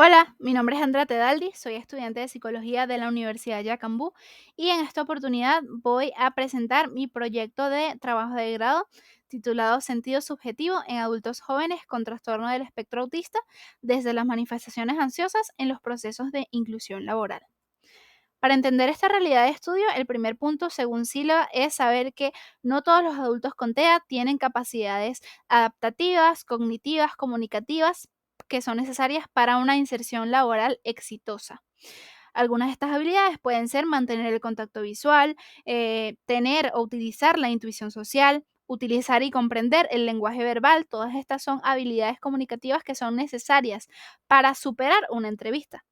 Hola, mi nombre es Andra Tedaldi, soy estudiante de psicología de la Universidad Yacambú y en esta oportunidad voy a presentar mi proyecto de trabajo de grado titulado Sentido subjetivo en adultos jóvenes con trastorno del espectro autista desde las manifestaciones ansiosas en los procesos de inclusión laboral. Para entender esta realidad de estudio, el primer punto, según Silva, es saber que no todos los adultos con TEA tienen capacidades adaptativas, cognitivas, comunicativas que son necesarias para una inserción laboral exitosa. Algunas de estas habilidades pueden ser mantener el contacto visual, tener o utilizar la intuición social, utilizar y comprender el lenguaje verbal. Todas estas son habilidades comunicativas que son necesarias para superar una entrevista.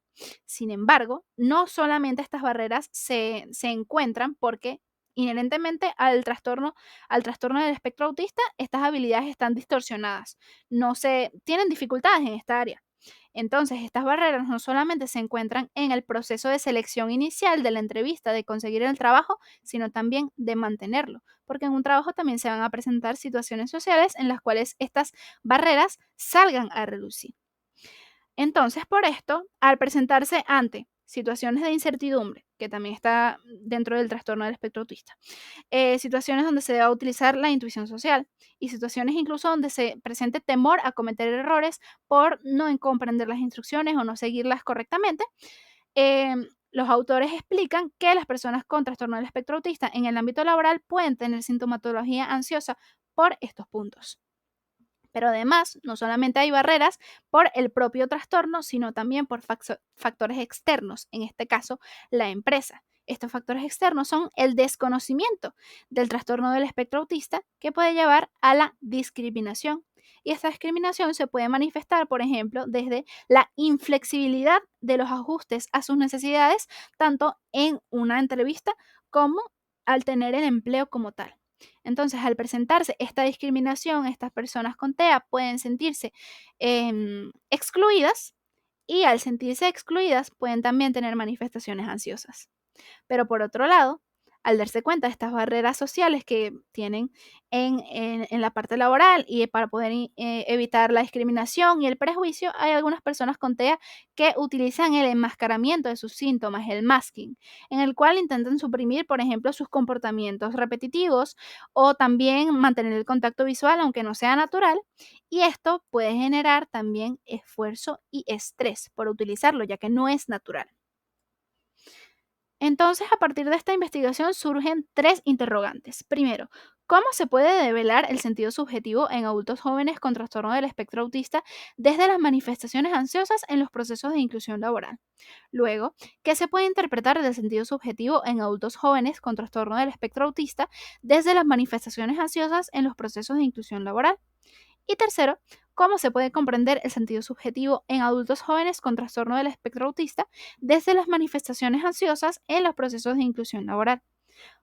Sin embargo, no solamente estas barreras se encuentran porque inherentemente al trastorno del espectro autista, estas habilidades están distorsionadas, no se tienen dificultades en esta área. Entonces, estas barreras no solamente se encuentran en el proceso de selección inicial de la entrevista, de conseguir el trabajo, sino también de mantenerlo, porque en un trabajo también se van a presentar situaciones sociales en las cuales estas barreras salgan a relucir. Entonces, por esto, al presentarse ante situaciones de incertidumbre, que también está dentro del trastorno del espectro autista, situaciones donde se deba utilizar la intuición social y situaciones incluso donde se presente temor a cometer errores por no comprender las instrucciones o no seguirlas correctamente, los autores explican que las personas con trastorno del espectro autista en el ámbito laboral pueden tener sintomatología ansiosa por estos puntos. Pero además, no solamente hay barreras por el propio trastorno, sino también por factores externos, en este caso, la empresa. Estos factores externos son el desconocimiento del trastorno del espectro autista que puede llevar a la discriminación. Y esta discriminación se puede manifestar, por ejemplo, desde la inflexibilidad de los ajustes a sus necesidades, tanto en una entrevista como al tener el empleo como tal. Entonces, al presentarse esta discriminación, estas personas con TEA pueden sentirse excluidas y al sentirse excluidas pueden también tener manifestaciones ansiosas. Pero por otro lado, al darse cuenta de estas barreras sociales que tienen en la parte laboral y para poder evitar la discriminación y el prejuicio, hay algunas personas con TEA que utilizan el enmascaramiento de sus síntomas, el masking, en el cual intentan suprimir, por ejemplo, sus comportamientos repetitivos o también mantener el contacto visual, aunque no sea natural, y esto puede generar también esfuerzo y estrés por utilizarlo, ya que no es natural. Entonces, a partir de esta investigación surgen tres interrogantes. Primero, ¿cómo se puede develar el sentido subjetivo en adultos jóvenes con trastorno del espectro autista desde las manifestaciones ansiosas en los procesos de inclusión laboral? Luego, ¿qué se puede interpretar del sentido subjetivo en adultos jóvenes con trastorno del espectro autista desde las manifestaciones ansiosas en los procesos de inclusión laboral? Y tercero, ¿cómo se puede comprender el sentido subjetivo en adultos jóvenes con trastorno del espectro autista desde las manifestaciones ansiosas en los procesos de inclusión laboral?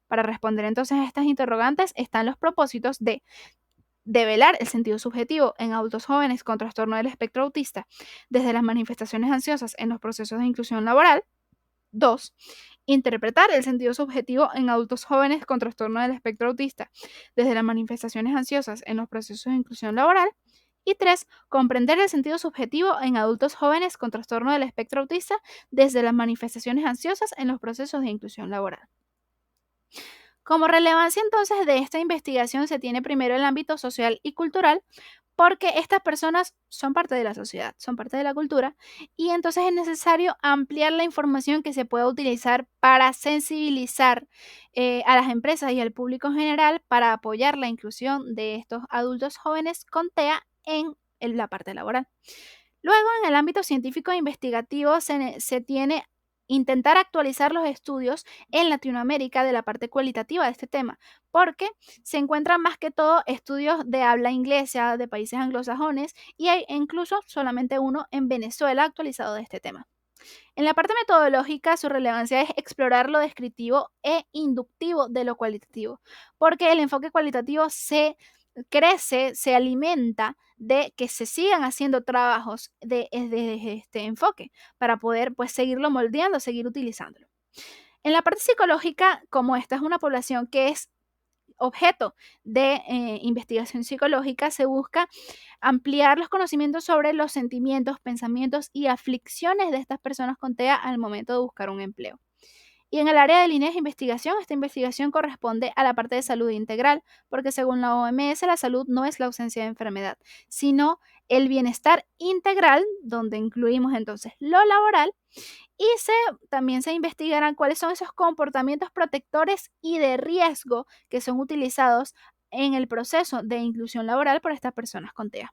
Para responder entonces a estas interrogantes están los propósitos de develar el sentido subjetivo en adultos jóvenes con trastorno del espectro autista desde las manifestaciones ansiosas en los procesos de inclusión laboral. 2. Interpretar el sentido subjetivo en adultos jóvenes con trastorno del espectro autista desde las manifestaciones ansiosas en los procesos de inclusión laboral. Y 3. Comprender el sentido subjetivo en adultos jóvenes con trastorno del espectro autista desde las manifestaciones ansiosas en los procesos de inclusión laboral. Como relevancia entonces de esta investigación se tiene primero el ámbito social y cultural, porque estas personas son parte de la sociedad, son parte de la cultura, y entonces es necesario ampliar la información que se pueda utilizar para sensibilizar a las empresas y al público en general para apoyar la inclusión de estos adultos jóvenes con TEA en la parte laboral. Luego, en el ámbito científico e investigativo, se tiene intentar actualizar los estudios en Latinoamérica de la parte cualitativa de este tema, porque se encuentran más que todo estudios de habla inglesa de países anglosajones y hay incluso solamente uno en Venezuela actualizado de este tema. En la parte metodológica, su relevancia es explorar lo descriptivo e inductivo de lo cualitativo, porque el enfoque cualitativo se crece, se alimenta de que se sigan haciendo trabajos de este enfoque para poder pues seguirlo moldeando, seguir utilizándolo. En la parte psicológica, como esta es una población que es objeto de investigación psicológica, se busca ampliar los conocimientos sobre los sentimientos, pensamientos y aflicciones de estas personas con TEA al momento de buscar un empleo. Y en el área de líneas de investigación, esta investigación corresponde a la parte de salud integral, porque según la OMS, la salud no es la ausencia de enfermedad, sino el bienestar integral, donde incluimos entonces lo laboral, y también se investigarán cuáles son esos comportamientos protectores y de riesgo que son utilizados en el proceso de inclusión laboral por estas personas con TEA.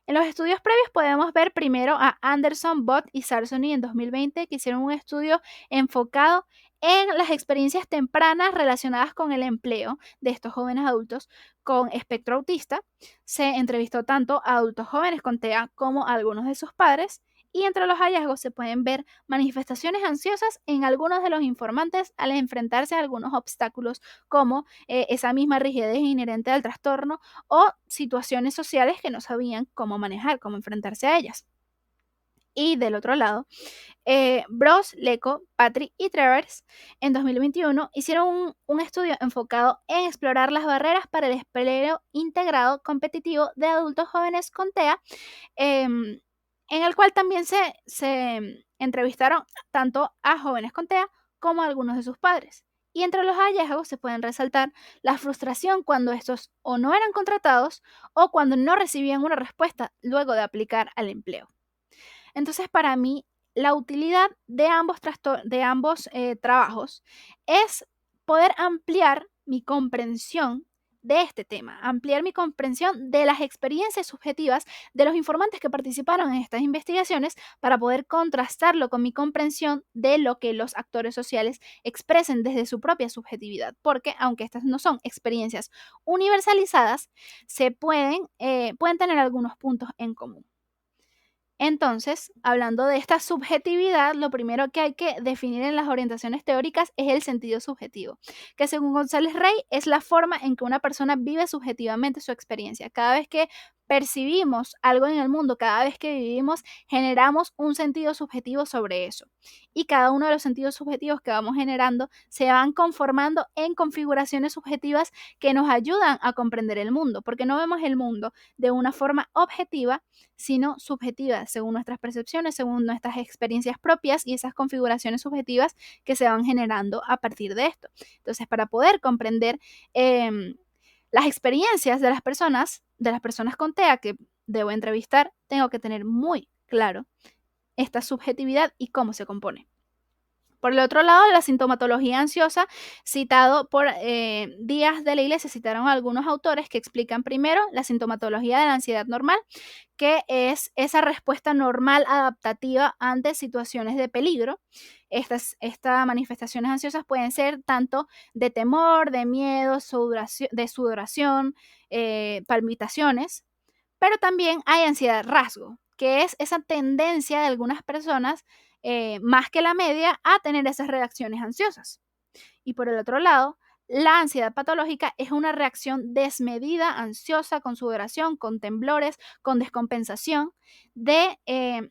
En los estudios previos podemos ver primero a Anderson, Bott y Sarsoni en 2020, que hicieron un estudio enfocado en las experiencias tempranas relacionadas con el empleo de estos jóvenes adultos con espectro autista. Se entrevistó tanto a adultos jóvenes con TEA como a algunos de sus padres, y entre los hallazgos se pueden ver manifestaciones ansiosas en algunos de los informantes al enfrentarse a algunos obstáculos como esa misma rigidez inherente al trastorno o situaciones sociales que no sabían cómo manejar, cómo enfrentarse a ellas. Y del otro lado, Bros, Leco, Patrick y Travers en 2021 hicieron un estudio enfocado en explorar las barreras para el empleo integrado competitivo de adultos jóvenes con TEA, en el cual también se entrevistaron tanto a jóvenes con TEA como a algunos de sus padres. Y entre los hallazgos se pueden resaltar la frustración cuando estos o no eran contratados o cuando no recibían una respuesta luego de aplicar al empleo. Entonces, para mí, la utilidad de ambos trabajos es poder ampliar mi comprensión de este tema, ampliar mi comprensión de las experiencias subjetivas de los informantes que participaron en estas investigaciones para poder contrastarlo con mi comprensión de lo que los actores sociales expresen desde su propia subjetividad, porque aunque estas no son experiencias universalizadas, pueden tener algunos puntos en común. Entonces, hablando de esta subjetividad, lo primero que hay que definir en las orientaciones teóricas es el sentido subjetivo, que según González Rey es la forma en que una persona vive subjetivamente su experiencia. Cada vez que percibimos algo en el mundo, cada vez que vivimos, generamos un sentido subjetivo sobre eso. Y cada uno de los sentidos subjetivos que vamos generando se van conformando en configuraciones subjetivas que nos ayudan a comprender el mundo, porque no vemos el mundo de una forma objetiva, sino subjetiva, según nuestras percepciones, según nuestras experiencias propias y esas configuraciones subjetivas que se van generando a partir de esto. Entonces, para poder comprender las experiencias de las personas con TEA que debo entrevistar, tengo que tener muy claro esta subjetividad y cómo se compone. Por el otro lado, la sintomatología ansiosa, citado por Díaz de la Iglesia, citaron a algunos autores que explican primero la sintomatología de la ansiedad normal, que es esa respuesta normal adaptativa ante situaciones de peligro. Estas manifestaciones ansiosas pueden ser tanto de temor, de miedo, de sudoración, palpitaciones, pero también hay ansiedad rasgo, que es esa tendencia de algunas personas, más que la media, a tener esas reacciones ansiosas. Y por el otro lado, la ansiedad patológica es una reacción desmedida, ansiosa, con sudoración, con temblores, con descompensación,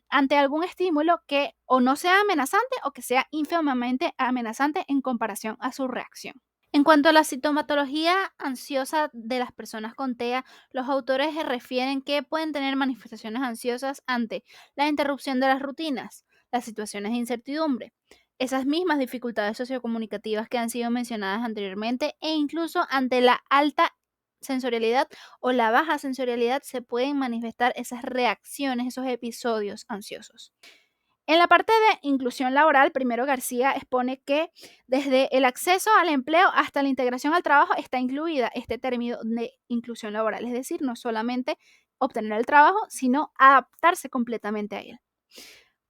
ante algún estímulo que o no sea amenazante o que sea ínfimamente amenazante en comparación a su reacción. En cuanto a la sintomatología ansiosa de las personas con TEA, los autores se refieren que pueden tener manifestaciones ansiosas ante la interrupción de las rutinas, las situaciones de incertidumbre, esas mismas dificultades sociocomunicativas que han sido mencionadas anteriormente, e incluso ante la alta sensorialidad o la baja sensorialidad se pueden manifestar esas reacciones, esos episodios ansiosos. En la parte de inclusión laboral, primero García expone que desde el acceso al empleo hasta la integración al trabajo está incluida este término de inclusión laboral, es decir, no solamente obtener el trabajo, sino adaptarse completamente a él.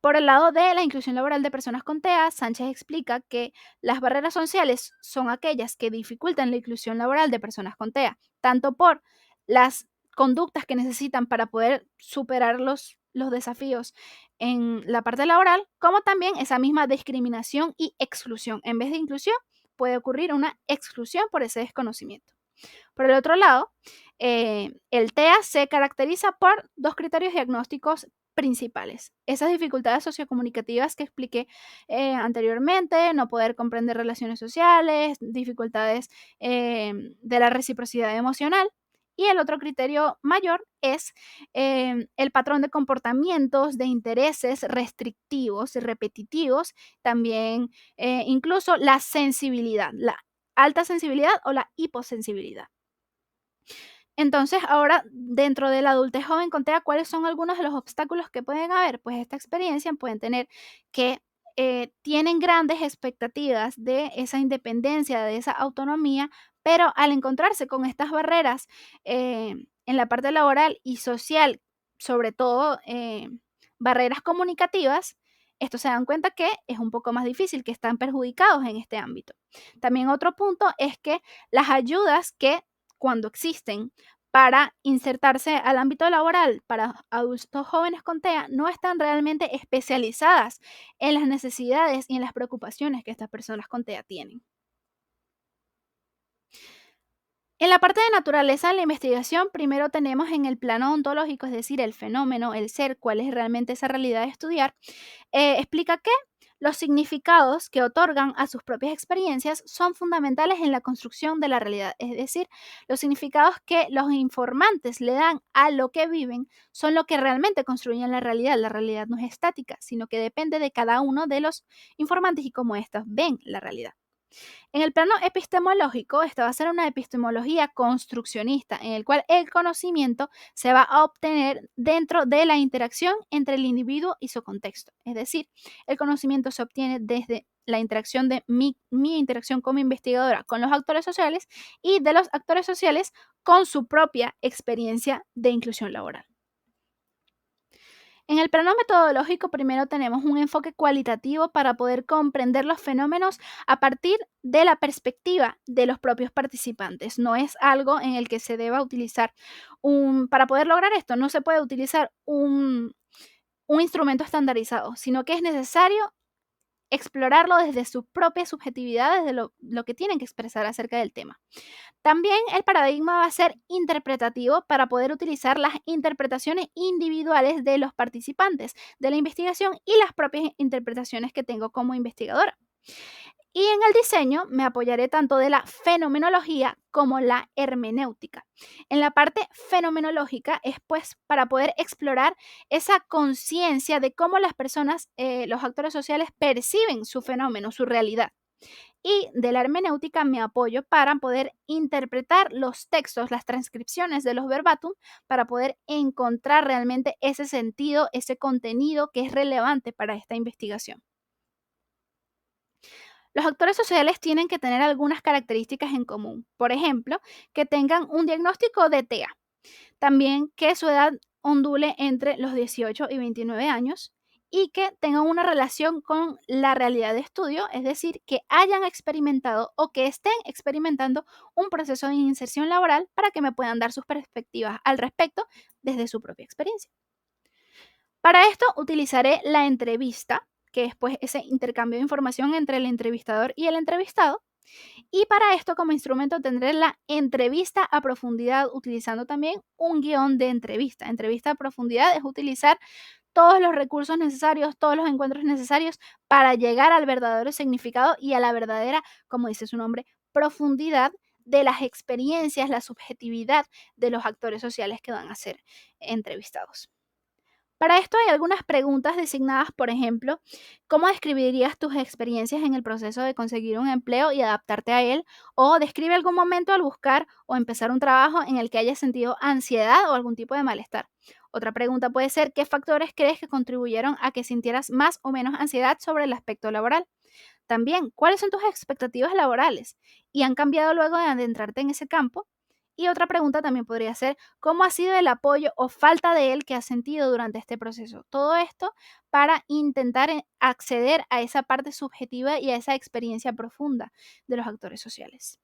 Por el lado de la inclusión laboral de personas con TEA, Sánchez explica que las barreras sociales son aquellas que dificultan la inclusión laboral de personas con TEA, tanto por las conductas que necesitan para poder superar los desafíos en la parte laboral, como también esa misma discriminación y exclusión. En vez de inclusión, puede ocurrir una exclusión por ese desconocimiento. Por el otro lado, el TEA se caracteriza por dos criterios diagnósticos principales. Esas dificultades sociocomunicativas que expliqué anteriormente, no poder comprender relaciones sociales, dificultades de la reciprocidad emocional. Y el otro criterio mayor es el patrón de comportamientos, de intereses restrictivos y repetitivos, también incluso la sensibilidad, la alta sensibilidad o la hiposensibilidad. Entonces, ahora dentro de la adultez joven contea cuáles son algunos de los obstáculos que pueden haber. Pues esta experiencia pueden tener que tienen grandes expectativas de esa independencia, de esa autonomía, pero al encontrarse con estas barreras en la parte laboral y social, sobre todo barreras comunicativas, estos se dan cuenta que es un poco más difícil, que están perjudicados en este ámbito. También otro punto es que las ayudas que cuando existen para insertarse al ámbito laboral para adultos jóvenes con TEA no están realmente especializadas en las necesidades y en las preocupaciones que estas personas con TEA tienen. En la parte de naturaleza de la investigación, primero tenemos en el plano ontológico, es decir, el fenómeno, el ser, cuál es realmente esa realidad de estudiar. Explica que los significados que otorgan a sus propias experiencias son fundamentales en la construcción de la realidad. Es decir, los significados que los informantes le dan a lo que viven son lo que realmente construyen la realidad. La realidad no es estática, sino que depende de cada uno de los informantes y cómo éstos ven la realidad. En el plano epistemológico, esta va a ser una epistemología construccionista, en el cual el conocimiento se va a obtener dentro de la interacción entre el individuo y su contexto. Es decir, el conocimiento se obtiene desde la interacción de mi interacción como investigadora con los actores sociales y de los actores sociales con su propia experiencia de inclusión laboral. En el plano metodológico, primero tenemos un enfoque cualitativo para poder comprender los fenómenos a partir de la perspectiva de los propios participantes. No es algo en el que se deba utilizar para poder lograr esto, no se puede utilizar un instrumento estandarizado, sino que es necesario explorarlo desde su propia subjetividad, desde lo que tienen que expresar acerca del tema. También el paradigma va a ser interpretativo para poder utilizar las interpretaciones individuales de los participantes de la investigación y las propias interpretaciones que tengo como investigadora. Y en el diseño me apoyaré tanto de la fenomenología como la hermenéutica. En la parte fenomenológica es pues para poder explorar esa conciencia de cómo las personas, los actores sociales perciben su fenómeno, su realidad. Y de la hermenéutica me apoyo para poder interpretar los textos, las transcripciones de los verbatim, para poder encontrar realmente ese sentido, ese contenido que es relevante para esta investigación. Los actores sociales tienen que tener algunas características en común. Por ejemplo, que tengan un diagnóstico de TEA. También que su edad ondule entre los 18 y 29 años y que tengan una relación con la realidad de estudio, es decir, que hayan experimentado o que estén experimentando un proceso de inserción laboral para que me puedan dar sus perspectivas al respecto desde su propia experiencia. Para esto utilizaré la entrevista, que es pues ese intercambio de información entre el entrevistador y el entrevistado. Y para esto como instrumento tendré la entrevista a profundidad utilizando también un guión de entrevista. Entrevista a profundidad es utilizar todos los recursos necesarios, todos los encuentros necesarios para llegar al verdadero significado y a la verdadera, como dice su nombre, profundidad de las experiencias, la subjetividad de los actores sociales que van a ser entrevistados. Para esto hay algunas preguntas designadas, por ejemplo, ¿cómo describirías tus experiencias en el proceso de conseguir un empleo y adaptarte a él? O describe algún momento al buscar o empezar un trabajo en el que hayas sentido ansiedad o algún tipo de malestar. Otra pregunta puede ser, ¿qué factores crees que contribuyeron a que sintieras más o menos ansiedad sobre el aspecto laboral? También, ¿cuáles son tus expectativas laborales? ¿Y han cambiado luego de adentrarte en ese campo? Y otra pregunta también podría ser, ¿cómo ha sido el apoyo o falta de él que has sentido durante este proceso? Todo esto para intentar acceder a esa parte subjetiva y a esa experiencia profunda de los actores sociales.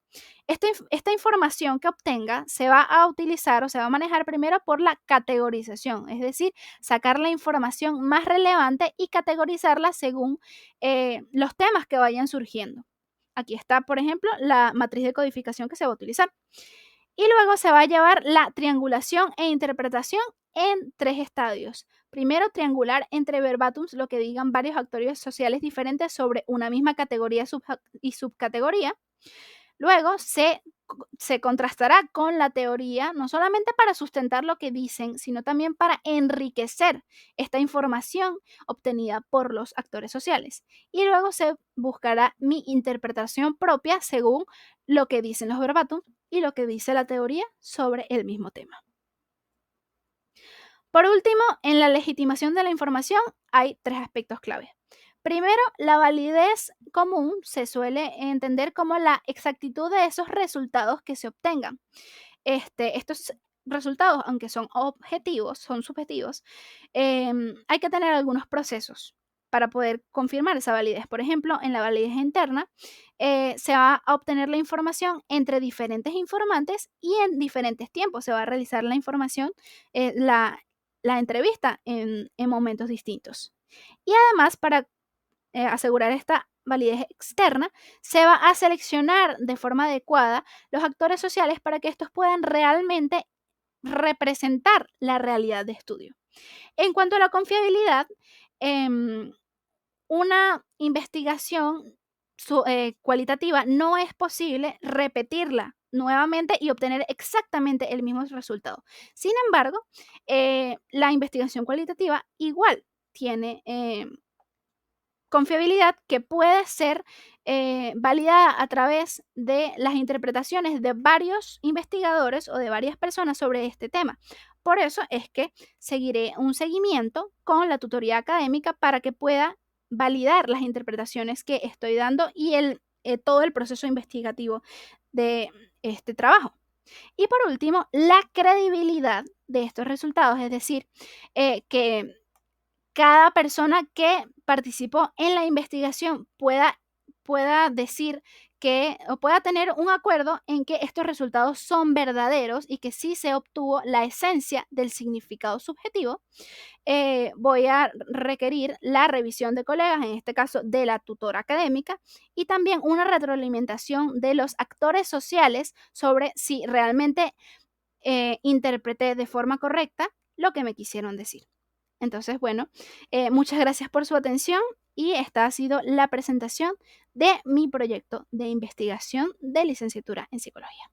Esta información que obtenga se va a utilizar o se va a manejar primero por la categorización, es decir, sacar la información más relevante y categorizarla según los temas que vayan surgiendo. Aquí está, por ejemplo, la matriz de codificación que se va a utilizar. Y luego se va a llevar la triangulación e interpretación en 3 estadios. Primero, triangular entre verbátums lo que digan varios actores sociales diferentes sobre una misma categoría y subcategoría. Luego se contrastará con la teoría, no solamente para sustentar lo que dicen, sino también para enriquecer esta información obtenida por los actores sociales. Y luego se buscará mi interpretación propia según lo que dicen los verbatim y lo que dice la teoría sobre el mismo tema. Por último, en la legitimación de la información hay 3 aspectos clave. Primero, la validez común se suele entender como la exactitud de esos resultados que se obtengan. Estos resultados, aunque son objetivos, son subjetivos, hay que tener algunos procesos para poder confirmar esa validez. Por ejemplo, en la validez interna se va a obtener la información entre diferentes informantes y en diferentes tiempos. Se va a realizar la información, la entrevista en momentos distintos. Y además, para asegurar esta validez externa, se va a seleccionar de forma adecuada los actores sociales para que estos puedan realmente representar la realidad de estudio. En cuanto a la confiabilidad, em, una investigación cualitativa no es posible repetirla nuevamente y obtener exactamente el mismo resultado. Sin embargo, la investigación cualitativa igual tiene confiabilidad que puede ser validada a través de las interpretaciones de varios investigadores o de varias personas sobre este tema. Por eso es que seguiré un seguimiento con la tutoría académica para que pueda validar las interpretaciones que estoy dando y todo el proceso investigativo de este trabajo. Y por último, la credibilidad de estos resultados, es decir, que cada persona que participó en la investigación pueda decir que o pueda tener un acuerdo en que estos resultados son verdaderos y que sí se obtuvo la esencia del significado subjetivo. Voy a requerir la revisión de colegas, en este caso de la tutora académica, y también una retroalimentación de los actores sociales sobre si realmente interpreté de forma correcta lo que me quisieron decir. Entonces, bueno, muchas gracias por su atención y esta ha sido la presentación de mi proyecto de investigación de licenciatura en psicología.